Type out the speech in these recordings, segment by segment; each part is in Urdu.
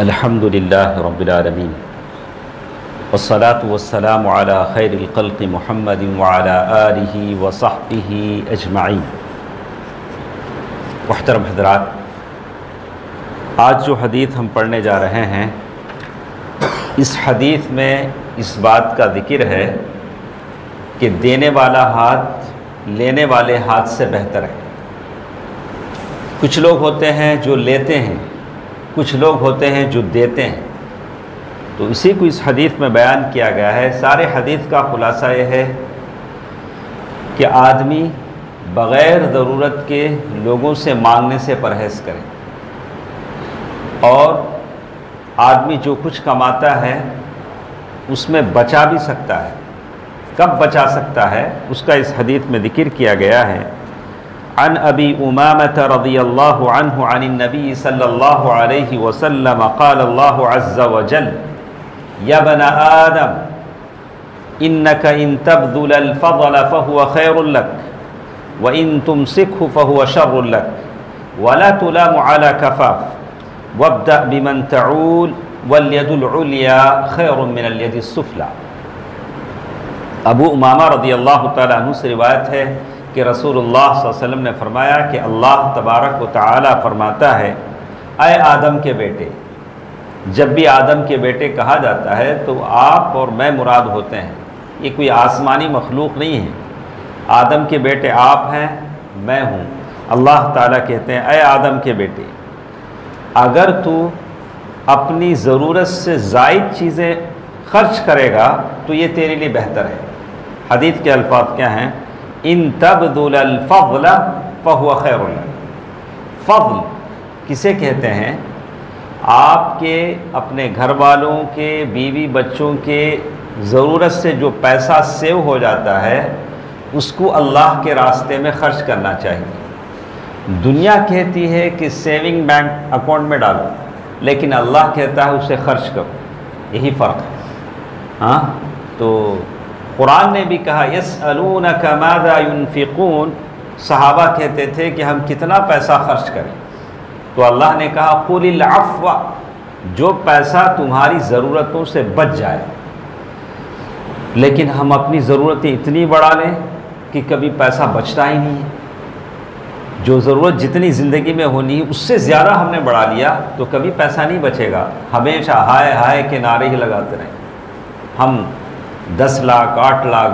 الحمدللہ رب العالمین والصلاة والسلام علی خیر الخلق محمد وعلی آلہ وصحبہ اجمعین۔ محترم حضرات، آج جو حدیث ہم پڑھنے جا رہے ہیں، اس حدیث میں اس بات کا ذکر ہے کہ دینے والا ہاتھ لینے والے ہاتھ سے بہتر ہے۔ کچھ لوگ ہوتے ہیں جو لیتے ہیں، کچھ لوگ ہوتے ہیں جو دیتے ہیں، تو اسی کو اس حدیث میں بیان کیا گیا ہے۔ سارے حدیث کا خلاصہ یہ ہے کہ آدمی بغیر ضرورت کے لوگوں سے مانگنے سے پرہیز کرے، اور آدمی جو کچھ کماتا ہے اس میں بچا بھی سکتا ہے۔ کب بچا سکتا ہے اس کا اس حدیث میں ذکر کیا گیا ہے۔ عن ابی امامۃ رضی اللہ عنہ عن النبی صلی اللہ علیہ وسلم قال اللہ عز وجل یا ابن آدم انک ان تبذل الفضل فهو خیر لک وان تمسکه فهو شر لک ولا تلام على کفاف وابدأ بمن تعول والید العلیا خیر من الید السفلی۔ ابو امامہ رضی اللہ تعالیٰ عنہ سے روایت ہے کہ رسول اللہ صلی اللہ علیہ وسلم نے فرمایا کہ اللہ تبارک و تعالیٰ فرماتا ہے، اے آدم کے بیٹے۔ جب بھی آدم کے بیٹے کہا جاتا ہے تو آپ اور میں مراد ہوتے ہیں، یہ کوئی آسمانی مخلوق نہیں ہے۔ آدم کے بیٹے آپ ہیں، میں ہوں۔ اللہ تعالیٰ کہتے ہیں، اے آدم کے بیٹے، اگر تو اپنی ضرورت سے زائد چیزیں خرچ کرے گا تو یہ تیرے لیے بہتر ہے۔ حدیث کے الفاظ کیا ہیں؟ ان تبذل الفضل فهو خیر لک۔ فضل کسے کہتے ہیں؟ آپ کے اپنے گھر والوں کے، بیوی بچوں کے ضرورت سے جو پیسہ سیو ہو جاتا ہے اس کو اللہ کے راستے میں خرچ کرنا چاہیے۔ دنیا کہتی ہے کہ سیونگ بینک اکاؤنٹ میں ڈالو، لیکن اللہ کہتا ہے اسے خرچ کرو۔ یہی فرق ہے۔ ہاں، تو قرآن نے بھی کہا یسألونک ماذا ينفقون، صحابہ کہتے تھے کہ ہم کتنا پیسہ خرچ کریں، تو اللہ نے کہا قل العفو، جو پیسہ تمہاری ضرورتوں سے بچ جائے۔ لیکن ہم اپنی ضرورتیں اتنی بڑھا لیں کہ کبھی پیسہ بچتا ہی نہیں ہے۔ جو ضرورت جتنی زندگی میں ہونی ہے اس سے زیادہ ہم نے بڑھا لیا تو کبھی پیسہ نہیں بچے گا، ہمیشہ ہائے ہائے کے نعرے ہی لگاتے رہیں۔ ہم 10 لاکھ 8 لاکھ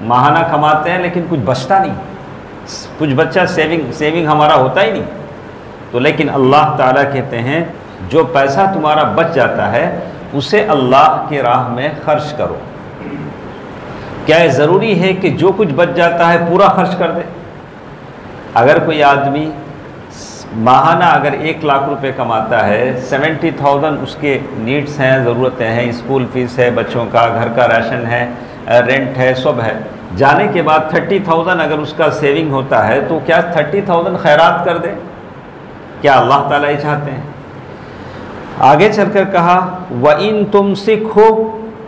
ماہانہ کماتے ہیں لیکن کچھ بچتا نہیں، کچھ بچہ سیونگ ہمارا ہوتا ہی نہیں۔ تو لیکن اللہ تعالیٰ کہتے ہیں جو پیسہ تمہارا بچ جاتا ہے اسے اللہ کے راہ میں خرچ کرو۔ کیا یہ ضروری ہے کہ جو کچھ بچ جاتا ہے پورا خرچ کر دے؟ اگر کوئی آدمی ماہانہ اگر 1 لاکھ روپے کماتا ہے، 70,000 اس کے نیڈس ہیں، ضرورتیں ہیں، اسکول فیس ہے بچوں کا، گھر کا راشن ہے، رینٹ ہے، سب ہے، جانے کے بعد 30,000 اگر اس کا سیونگ ہوتا ہے تو کیا 30,000 خیرات کر دے؟ کیا اللہ تعالیٰ یہ چاہتے ہیں؟ آگے چل کر کہا وَإِن تُمْسِكْهُ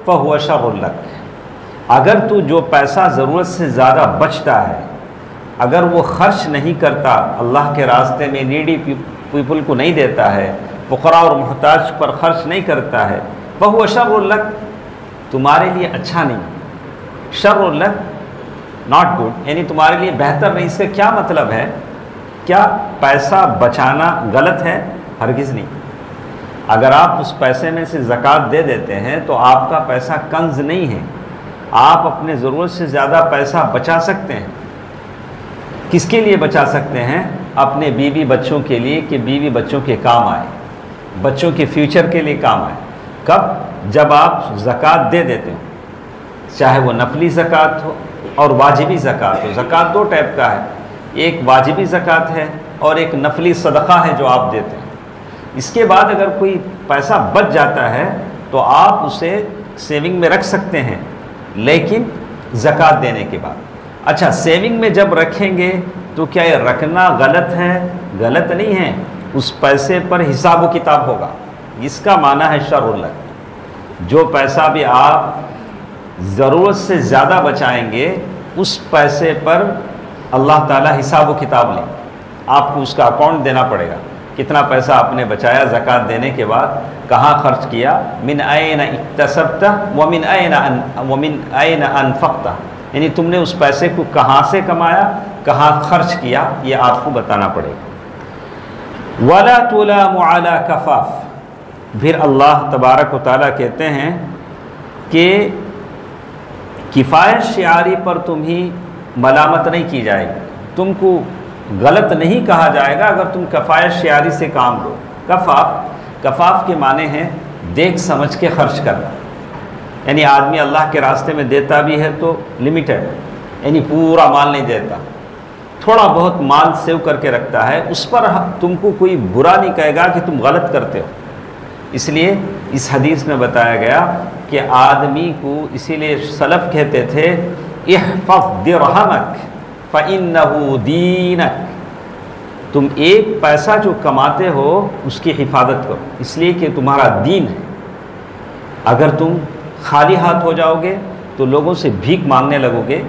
فَهُوَ شَرٌ لَكَ، اگر تو جو پیسہ ضرورت سے زیادہ بچتا ہے اگر وہ خرچ نہیں کرتا، اللہ کے راستے میں نیڈی پیپل کو نہیں دیتا ہے، فقراء اور محتاج پر خرچ نہیں کرتا ہے، فَهُوَ شَرٌ لَكَ، تمہارے لیے اچھا نہیں، شَرٌ لَكَ ناٹ گڈ، یعنی تمہارے لیے بہتر نہیں۔ اس کا کیا مطلب ہے؟ کیا پیسہ بچانا غلط ہے؟ ہرگز نہیں۔ اگر آپ اس پیسے میں سے زکوٰۃ دے دیتے ہیں تو آپ کا پیسہ کنز نہیں ہے، آپ اپنے ضرورت سے زیادہ پیسہ بچا سکتے ہیں۔ کس کے لیے بچا سکتے ہیں؟ اپنے بیوی بچوں کے لیے، کہ بیوی بچوں کے کام آئے، بچوں کے فیوچر کے لیے کام آئے۔ کب؟ جب آپ زکوٰۃ دے دیتے ہو، چاہے وہ نفلی زکوٰۃ ہو اور واجبی زکوٰۃ ہو۔ زکوٰۃ 2 ٹائپ کا ہے، ایک واجبی زکوٰۃ ہے اور ایک نفلی صدقہ ہے جو آپ دیتے ہیں۔ اس کے بعد اگر کوئی پیسہ بچ جاتا ہے تو آپ اسے سیونگ میں رکھ سکتے ہیں، لیکن زکوٰۃ دینے کے بعد۔ اچھا، سیونگ میں جب رکھیں گے تو کیا یہ رکھنا غلط ہے؟ غلط نہیں ہے، اس پیسے پر حساب و کتاب ہوگا۔ اس کا معنی ہے شرع لک، جو پیسہ بھی آپ ضرورت سے زیادہ بچائیں گے اس پیسے پر اللہ تعالیٰ حساب و کتاب لیں، آپ کو اس کا اکاؤنٹ دینا پڑے گا کتنا پیسہ آپ نے بچایا زکوٰۃ دینے کے بعد، کہاں خرچ کیا، من این اکتسبت ومن این انفقت، یعنی تم نے اس پیسے کو کہاں سے کمایا، کہاں خرچ کیا، یہ آپ کو بتانا پڑے گا۔ وَلَا تُلَامُ عَلَى كَفَافٍ، پھر اللہ تبارک و تعالیٰ کہتے ہیں کہ کفایت شعاری پر تمہیں ملامت نہیں کی جائے گی، تم کو غلط نہیں کہا جائے گا اگر تم کفایت شعاری سے کام لو۔ کفاف کے معنی ہیں دیکھ سمجھ کے خرچ کرنا، یعنی آدمی اللہ کے راستے میں دیتا بھی ہے تو لمیٹڈ، یعنی پورا مال نہیں دیتا، تھوڑا بہت مال سیو کر کے رکھتا ہے، اس پر تم کو کوئی برا نہیں کہے گا کہ تم غلط کرتے ہو۔ اس لیے اس حدیث میں بتایا گیا کہ آدمی کو، اسی لیے سلف کہتے تھے احفظ درہمک فإنہ دینک، تم ایک پیسہ جو کماتے ہو اس کی حفاظت کرو، اس لیے کہ تمہارا دین ہے۔ اگر تم خالی ہاتھ ہو جاؤ گے تو لوگوں سے بھیک مانگنے لگو گے،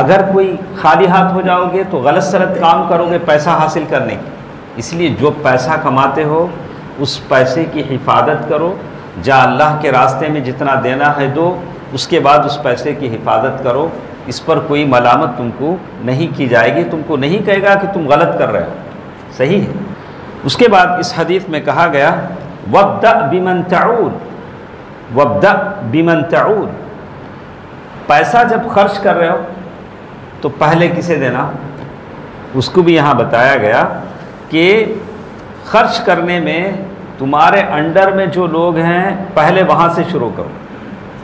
اگر کوئی خالی ہاتھ ہو جاؤ گے تو غلط سلط کام کرو گے پیسہ حاصل کرنے کی۔ اس لیے جو پیسہ کماتے ہو اس پیسے کی حفاظت کرو، جہاں اللہ کے راستے میں جتنا دینا ہے دو، اس کے بعد اس پیسے کی حفاظت کرو، اس پر کوئی ملامت تم کو نہیں کی جائے گی، تم کو نہیں کہے گا کہ تم غلط کر رہے ہو، صحیح ہے۔ اس کے بعد اس حدیث میں کہا گیا وَابْدَأْ بِمَنْ تَعُولُ، وَابْدَأْ بِمَنْ تَعُولُ، پیسہ جب خرچ کر رہے ہو تو پہلے کسے دینا، اس کو بھی یہاں بتایا گیا کہ خرچ کرنے میں تمہارے انڈر میں جو لوگ ہیں پہلے وہاں سے شروع کرو۔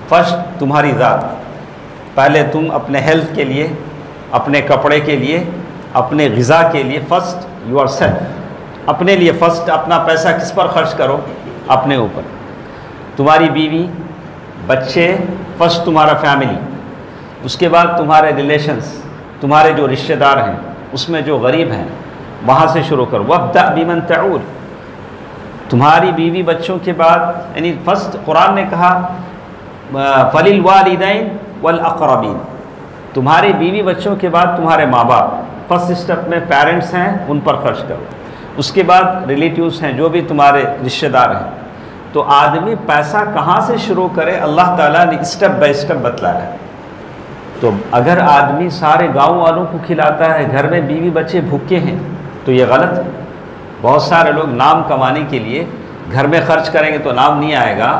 فرسٹ تمہاری ذات، پہلے تم اپنے ہیلتھ کے لیے، اپنے کپڑے کے لیے، اپنے غذا کے لیے، فرسٹ یور سیلف، اپنے لیے فرسٹ، اپنا پیسہ کس پر خرچ کرو، اپنے اوپر۔ تمہاری بیوی، بچے، فرسٹ تمہارا فیملی، اس کے بعد تمہارے ریلیشنز، تمہارے جو رشتہ دار ہیں، اس میں جو غریب ہیں وہاں سے شروع کرو۔ وَابْدَأْ بِمَنْ تَعُولُ، تمہاری بیوی بچوں کے بعد، یعنی فرسٹ قرآن نے کہا فَلِلْوَالِدَيْنِ وَالْأَقْرَبِينَ، تمہاری بیوی بچوں کے بعد تمہارے ماں باپ، فرسٹ اسٹیپ میں پیرنٹس ہیں ان پر خرچ کرو، اس کے بعد ریلیٹیوز ہیں جو بھی تمہارے رشتہ دار ہیں۔ تو آدمی پیسہ کہاں سے شروع کرے اللہ تعالیٰ نے اسٹیپ بائی اسٹیپ بتلایا ہے۔ تو اگر آدمی سارے گاؤں والوں کو کھلاتا ہے، گھر میں بیوی بچے بھوکے ہیں، تو یہ غلط ہے۔ بہت سارے لوگ نام کمانے کے لیے گھر میں خرچ کریں گے تو نام نہیں آئے گا،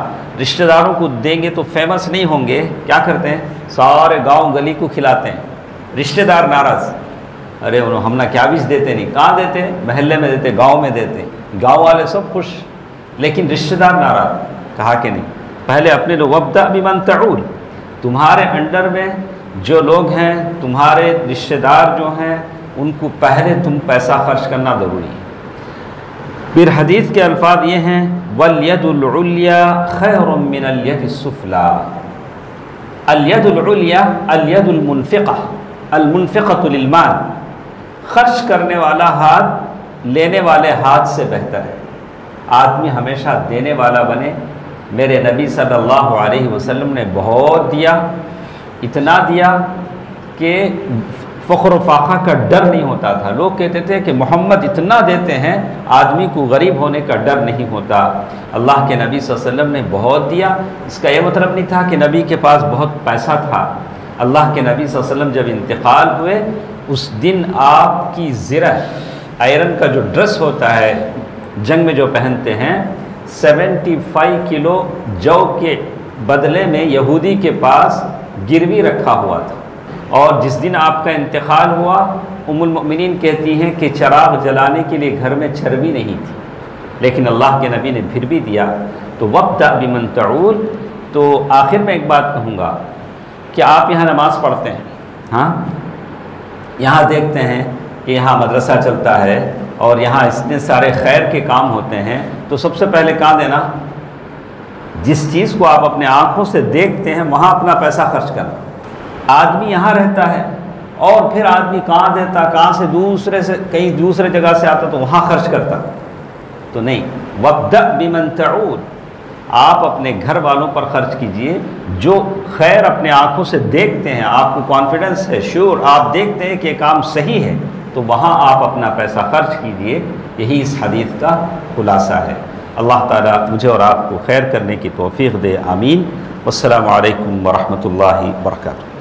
رشتہ داروں کو دیں گے تو فیمس نہیں ہوں گے، کیا کرتے ہیں سارے گاؤں گلی کو کھلاتے ہیں، رشتہ دار ناراض، ارے ہم نہ کیا بیچ دیتے، نہیں کہاں دیتے، محلے میں دیتے، گاؤں میں دیتے، گاؤں والے سب خوش، لیکن رشتہ دار ناراض۔ کہا کہ نہیں، پہلے اپنے لوگ وَابْدَأْ بِمَنْ تَعُولُ، تمہارے انڈر میں جو لوگ ہیں، تمہارے رشتہ دار جو ہیں، ان کو پہلے تم پیسہ خرچ کرنا ضروری ہے۔ پھر حدیث کے الفاظ یہ ہیں وَالْيَدُ الْعُلْيَا خَيْرٌ مِّنَ الْيَدِ السُّفْلَىٰ، الْيَدُ الْعُلْيَا الْيَدُ الْمُنْفِقَةُ الْمُنْفِقَةُ لِلْمَالِ، خرچ کرنے والا ہاتھ لینے والے ہاتھ سے بہتر ہے۔ آدمی ہمیشہ دینے والا بنے۔ میرے نبی صلی اللہ علیہ وسلم نے بہت دیا، اتنا دیا کہ فخر و فاخر کا ڈر نہیں ہوتا تھا۔ لوگ کہتے تھے کہ محمد اتنا دیتے ہیں، آدمی کو غریب ہونے کا ڈر نہیں ہوتا۔ اللہ کے نبی صلی اللہ علیہ وسلم نے بہت دیا، اس کا یہ مطلب نہیں تھا کہ نبی کے پاس بہت پیسہ تھا۔ اللہ کے نبی صلی اللہ علیہ وسلم جب انتقال ہوئے، اس دن آپ کی زرہ، آئرن کا جو ڈریس ہوتا ہے جنگ میں جو پہنتے ہیں، 75 کلو جو کے بدلے میں یہودی کے پاس گروی رکھا ہوا تھا۔ اور جس دن آپ کا انتقال ہوا، ام المؤمنین کہتی ہیں کہ چراغ جلانے کے لیے گھر میں چربی نہیں تھی، لیکن اللہ کے نبی نے پھر بھی دیا۔ تو وَابْدَأْ بِمَنْ تَعُولُ۔ تو آخر میں ایک بات کہوں گا کہ آپ یہاں نماز پڑھتے ہیں، ہاں یہاں دیکھتے ہیں کہ یہاں مدرسہ چلتا ہے اور یہاں اتنے سارے خیر کے کام ہوتے ہیں، تو سب سے پہلے کہاں دینا؟ جس چیز کو آپ اپنے آنکھوں سے دیکھتے ہیں وہاں اپنا پیسہ خرچ کرنا۔ آدمی یہاں رہتا ہے اور پھر آدمی کہاں دیتا، کہاں سے کہیں دوسرے جگہ سے آتا تو وہاں خرچ کرتا، تو نہیں۔ وَابْدَأْ بِمَنْ تَعُولُ، آپ اپنے گھر والوں پر خرچ کیجئے، جو خیر اپنے آنکھوں سے دیکھتے ہیں، آپ کو کانفیڈنس ہے، شیور، آپ دیکھتے ہیں کہ یہ کام صحیح ہے، تو وہاں آپ اپنا پیسہ خرچ کیجئے. یہی اس حدیث کا خلاصہ ہے. اللہ تعالیٰ مجھے اور آپ کو خیر کرنے کی توفیق دے. آمین. والسلام علیکم ورحمۃ اللہ وبرکاتہ.